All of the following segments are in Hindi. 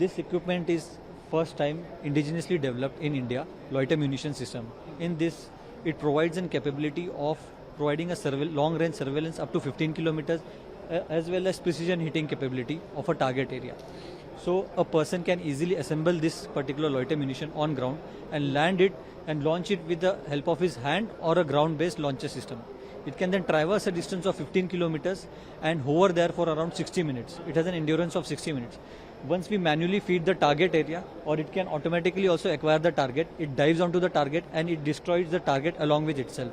This equipment is first time indigenously developed in India, loiter munition system. In this, it provides a capability of providing a long-range surveillance up to 15 kilometers, as well as precision hitting capability of a target area. So a person can easily assemble this particular loiter munition on ground and land it and launch it with the help of his hand or a ground-based launcher system. It can then traverse a distance of 15 kilometers and hover there for around 60 minutes. It has an endurance of 60 minutes. Once we manually feed the target area, or it can automatically also acquire the target, it dives onto the target and it destroys the target along with itself.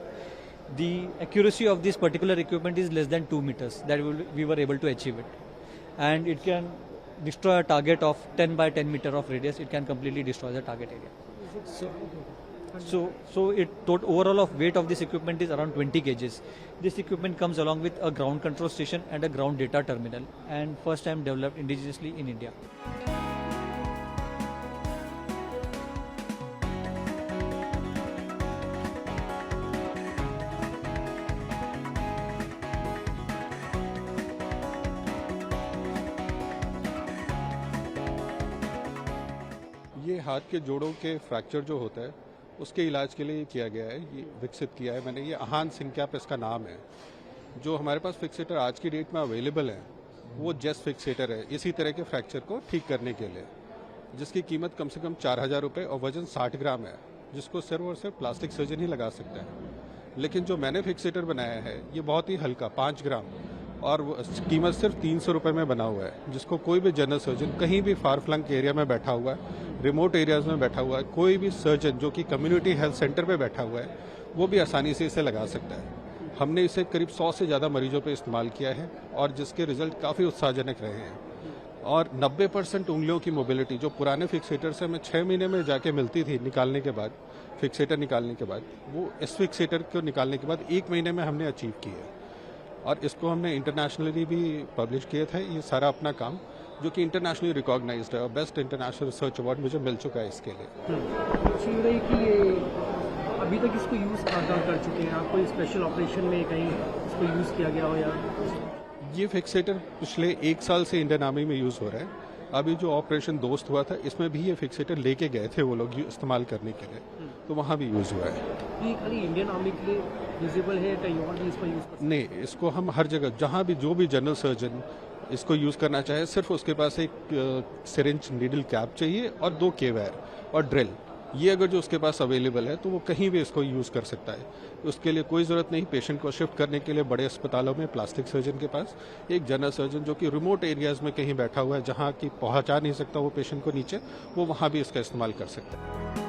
The accuracy of this particular equipment is less than 2 meters that we were able to achieve it. And it can destroy a target of 10 by 10 meter of radius. It can completely destroy the target area. Overall of weight of this equipment is around 20 kgs. This equipment comes along with a ground control station and a ground data terminal, and first time developed indigenously in India. ये हाथ के जोड़ों के फ्रैक्चर जो होता है उसके इलाज के लिए किया गया है, ये विकसित किया है मैंने। ये अहान सिंकैप इसका नाम है। जो हमारे पास फिक्सेटर आज की डेट में अवेलेबल है वो जेस्ट फिक्सेटर है इसी तरह के फ्रैक्चर को ठीक करने के लिए, जिसकी कीमत कम से कम 4,000 रुपये और वजन 60 ग्राम है, जिसको सिर्फ और सिर्फ प्लास्टिक सर्जन ही लगा सकता है। लेकिन जो मैंने फिक्सेटर बनाया है ये बहुत ही हल्का 5 ग्राम और कीमत सिर्फ 300 रुपये में बना हुआ है, जिसको कोई भी जनरल सर्जन कहीं भी फार फ्लंग एरिया में बैठा हुआ है, रिमोट एरियाज में बैठा हुआ है, कोई भी सर्जन जो कि कम्युनिटी हेल्थ सेंटर पे बैठा हुआ है वो भी आसानी से इसे लगा सकता है। हमने इसे करीब 100 से ज़्यादा मरीजों पे इस्तेमाल किया है और जिसके रिजल्ट काफ़ी उत्साहजनक रहे हैं। और 90% उंगलियों की मोबिलिटी जो पुराने फिक्सेटर से हमें 6 महीने में जाके मिलती थी निकालने के बाद, फिक्सेटर निकालने के बाद, वो इस फिक्सेटर को निकालने के बाद 1 महीने में हमने अचीव की है। और इसको हमने इंटरनेशनली भी पब्लिश किया था ये सारा अपना काम, जो कि इंटरनेशनली रिकॉग्नाइज्ड है और बेस्ट इंटरनेशनल रिसर्च अवार्ड मुझे मिल चुका है इसके लिए। कि ये अभी तक इसको यूज़ कहाँ कर चुके हैं आप? कोई स्पेशल ऑपरेशन में कहीं इसको यूज़ किया गया हो या? ये फिक्सेटर पिछले 1 साल से इंडियन आर्मी में यूज़ हो रहा है। अभी जो ऑपरेशन दोस्त हुआ था इसमें भी ये फिक्सेटर लेके गए थे वो लोग इस्तेमाल करने के लिए, तो वहाँ भी यूज़ हुआ है। ये खाली इंडियन आर्मी के लिए विजिबल है, कहीं और भी इसको यूज़ कर सकते हैं? नहीं, इसको हम हर जगह जहाँ भी जो भी जनरल सर्जन इसको यूज़ करना चाहे, सिर्फ उसके पास एक सिरिंज नीडल कैप चाहिए और 2 केवायर और ड्रिल, ये अगर जो उसके पास अवेलेबल है तो वो कहीं भी इसको यूज़ कर सकता है। उसके लिए कोई ज़रूरत नहीं पेशेंट को शिफ्ट करने के लिए बड़े अस्पतालों में प्लास्टिक सर्जन के पास। एक जनरल सर्जन जो कि रिमोट एरियाज़ में कहीं बैठा हुआ है जहाँ की पहुँचा नहीं सकता वो पेशेंट को नीचे, वो वहाँ भी इसका इस्तेमाल कर सकता है।